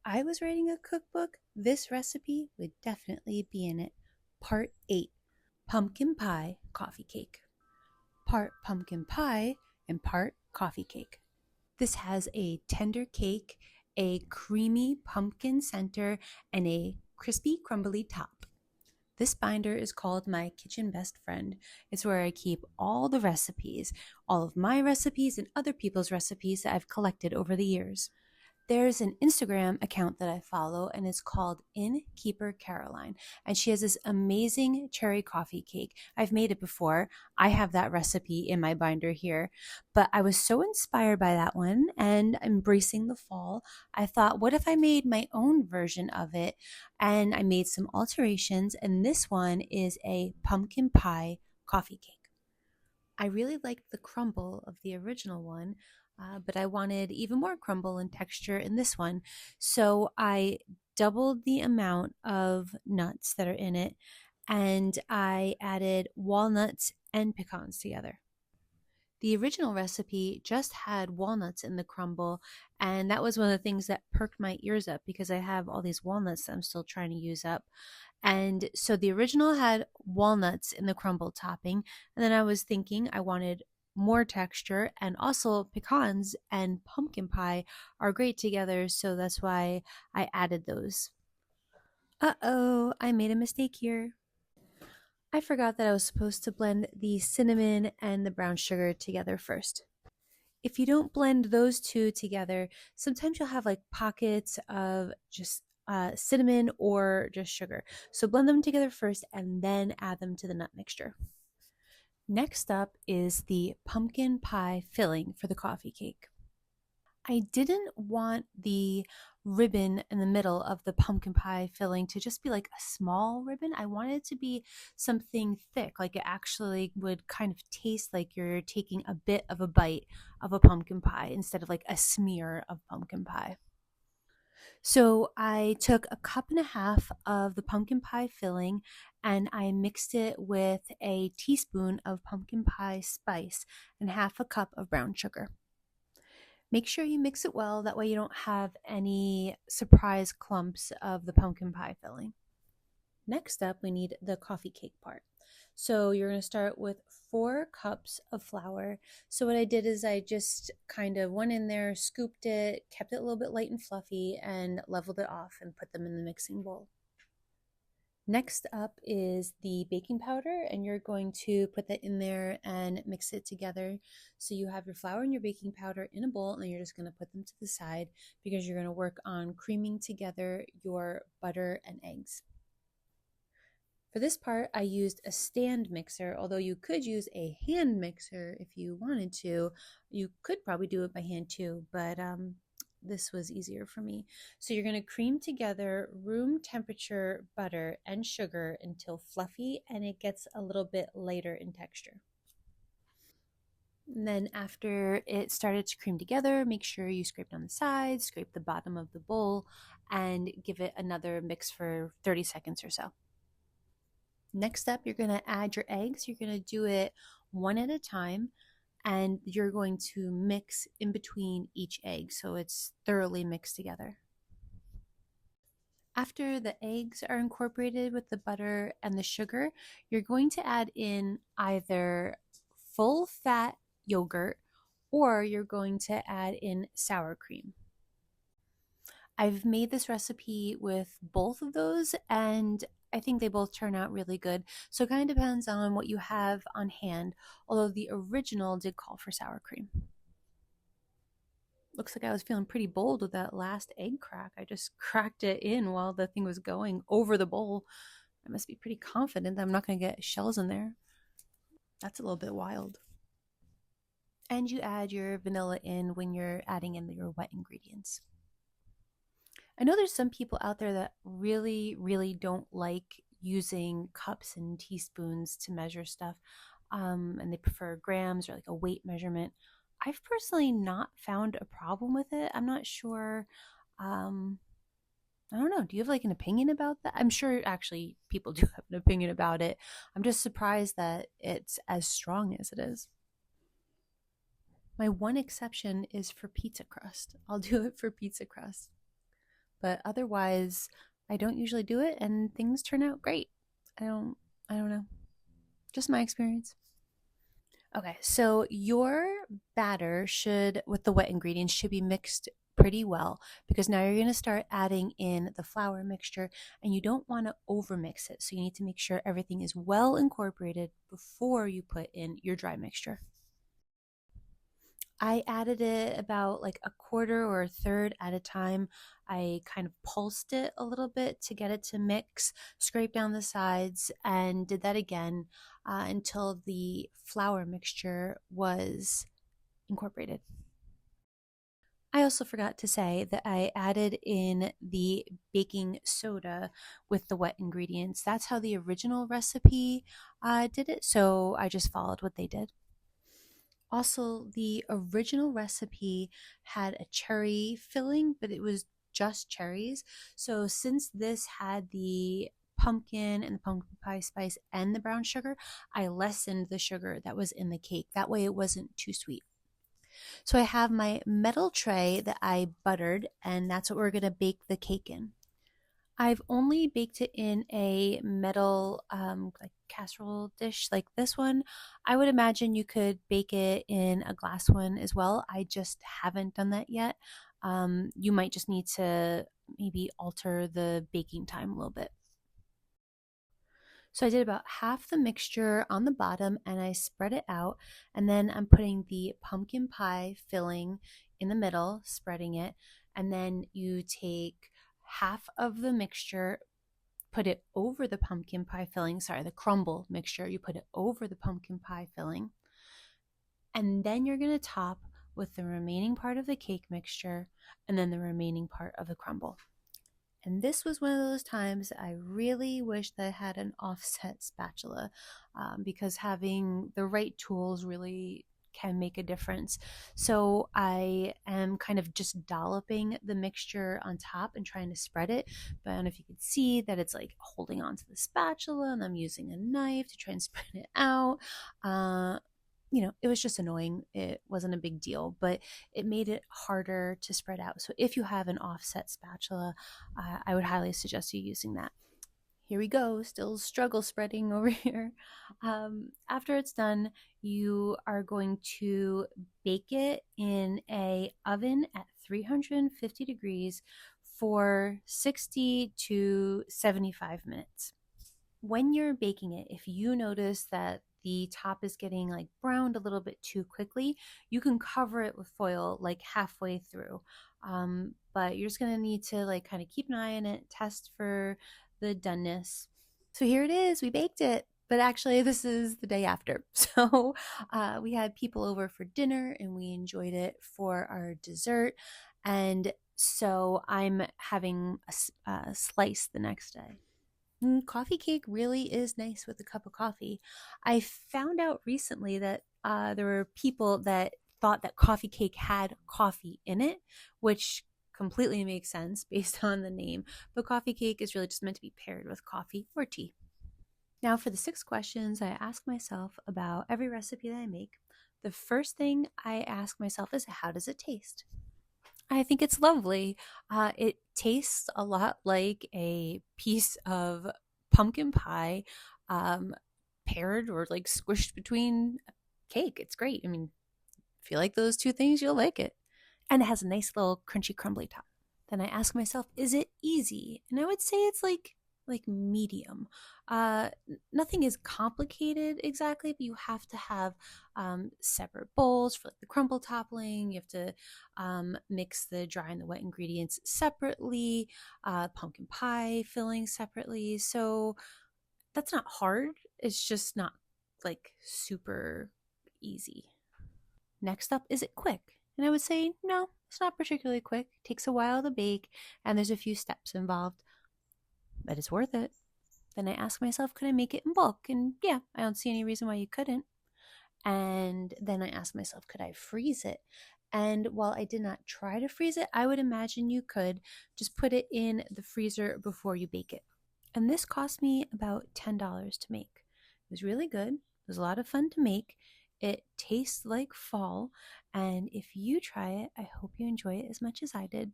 I was writing a cookbook, this recipe would definitely be in it. Part 8, Pumpkin Pie Coffee Cake. Part pumpkin pie and part coffee cake. This has a tender cake, a creamy pumpkin center, and a crispy, crumbly top. This binder is called my kitchen best friend. It's where I keep all the recipes, all of my recipes and other people's recipes that I've collected over the years. There's an Instagram account that I follow, and it's called Innkeeper Caroline. And she has this amazing cherry coffee cake. I've made it before. I have that recipe in my binder here. But I was so inspired by that one and embracing the fall. I thought, what if I made my own version of it? And I made some alterations, and this one is a pumpkin pie coffee cake. I really liked the crumble of the original one, but I wanted even more crumble and texture in this one. So I doubled the amount of nuts that are in it, and I added walnuts and pecans together. The original recipe just had walnuts in the crumble, and that was one of the things that perked my ears up because I have all these walnuts that I'm still trying to use up. And so the original had walnuts in the crumble topping, and then I was thinking I wanted more texture, and also pecans and pumpkin pie are great together, so that's why I added those. Uh-oh, I made a mistake here. I forgot that I was supposed to blend the cinnamon and the brown sugar together first. If you don't blend those two together, sometimes you'll have like pockets of just cinnamon or just sugar. So blend them together first and then add them to the nut mixture. Next up is the pumpkin pie filling for the coffee cake. I didn't want the ribbon in the middle of the pumpkin pie filling to just be like a small ribbon. I wanted it to be something thick, like it actually would kind of taste like you're taking a bit of a bite of a pumpkin pie instead of like a smear of pumpkin pie. So I took a cup and a half of the pumpkin pie filling and I mixed it with a teaspoon of pumpkin pie spice and half a cup of brown sugar. Make sure you mix it well, that way you don't have any surprise clumps of the pumpkin pie filling. Next up, we need the coffee cake part. So you're going to start with 4 cups of flour. So what I did is I just kind of went in there, scooped it, kept it a little bit light and fluffy, and leveled it off and put them in the mixing bowl. Next up is the baking powder, and you're going to put that in there and mix it together. So you have your flour and your baking powder in a bowl, and then you're just going to put them to the side because you're going to work on creaming together your butter and eggs. For this part, I used a stand mixer, although you could use a hand mixer if you wanted to. You could probably do it by hand too, but this was easier for me. So you're going to cream together room temperature butter and sugar until fluffy and it gets a little bit lighter in texture. And then after it started to cream together, make sure you scrape down the sides, scrape the bottom of the bowl, and give it another mix for 30 seconds or so. Next up, you're going to add your eggs. You're going to do it one at a time, and you're going to mix in between each egg so it's thoroughly mixed together. After the eggs are incorporated with the butter and the sugar, you're going to add in either full fat yogurt or you're going to add in sour cream. I've made this recipe with both of those, and I think they both turn out really good. So it kind of depends on what you have on hand, although the original did call for sour cream. Looks like I was feeling pretty bold with that last egg crack. I just cracked it in while the thing was going over the bowl. I must be pretty confident that I'm not going to get shells in there. That's a little bit wild. And you add your vanilla in when you're adding in your wet ingredients. I know there's some people out there that really don't like using cups and teaspoons to measure stuff, and they prefer grams or like a weight measurement. I've personally not found a problem with it. I'm not sure. I don't know. Do you have like an opinion about that? I'm sure actually people do have an opinion about it. I'm just surprised that it's as strong as it is. My one exception is for pizza crust. I'll do it for pizza crust. but otherwise, I don't usually do it, and things turn out great. I don't, I don't know. Just my experience. Okay, so your batter should, with the wet ingredients, should be mixed pretty well because now you're going to start adding in the flour mixture and you don't want to overmix it. So you need to make sure everything is well incorporated before you put in your dry mixture. I added it about like a quarter or a third at a time. I kind of pulsed it a little bit to get it to mix, scraped down the sides, and did that again until the flour mixture was incorporated. I also forgot to say that I added in the baking soda with the wet ingredients. That's how the original recipe did it, so I just followed what they did. Also, the original recipe had a cherry filling, but it was just cherries. So, since this had the pumpkin and the pumpkin pie spice and the brown sugar, I lessened the sugar that was in the cake. That way, it wasn't too sweet. So, I have my metal tray that I buttered, and that's what we're going to bake the cake in. I've only baked it in a metal like casserole dish like this one. I would imagine you could bake it in a glass one as well. I just haven't done that yet. You might just need to maybe alter the baking time a little bit. So I did about half the mixture on the bottom and I spread it out. And then I'm putting the pumpkin pie filling in the middle, spreading it. And then you take half of the mixture, put it over the pumpkin pie filling, sorry, the crumble mixture, you put it over the pumpkin pie filling. And then you're going to top with the remaining part of the cake mixture and then the remaining part of the crumble. And this was one of those times I really wish that I had an offset spatula because having the right tools really can make a difference. So I am kind of just dolloping the mixture on top and trying to spread it. But I don't know if you could see that it's like holding onto the spatula and I'm using a knife to try and spread it out. It was just annoying. It wasn't a big deal, but it made it harder to spread out. So if you have an offset spatula, I would highly suggest you using that. Here we go, still struggle spreading over here. After it's done, you are going to bake it in a oven at 350 degrees for 60 to 75 minutes. When you're baking it, if you notice that the top is getting like browned a little bit too quickly, you can cover it with foil like halfway through. But you're just gonna need to like kind of keep an eye on it, test for the doneness. So here it is, we baked it. But actually, this is the day after. So we had people over for dinner and we enjoyed it for our dessert. And so I'm having a slice the next day. Coffee cake really is nice with a cup of coffee. I found out recently that there were people that thought that coffee cake had coffee in it, which completely makes sense based on the name. But coffee cake is really just meant to be paired with coffee or tea. Now, for the 6 questions I ask myself about every recipe that I make, the first thing I ask myself is how does it taste? I think it's lovely. It tastes a lot like a piece of pumpkin pie paired or like squished between cake. It's great. I mean, if you like those two things, you'll like it. And it has a nice little crunchy, crumbly top. Then I ask myself, is it easy? And I would say it's like medium. Nothing is complicated exactly, but you have to have separate bowls for like the crumble toppling. You have to mix the dry and the wet ingredients separately, pumpkin pie filling separately. So that's not hard. It's just not like super easy. Next up, is it quick? And I would say, no, it's not particularly quick. It takes a while to bake, and there's a few steps involved, but it's worth it. Then I ask myself, could I make it in bulk? And yeah, I don't see any reason why you couldn't. And then I ask myself, could I freeze it? And while I did not try to freeze it, I would imagine you could just put it in the freezer before you bake it. And this cost me about $10 to make. It was really good. It was a lot of fun to make. It tastes like fall. And if you try it, I hope you enjoy it as much as I did.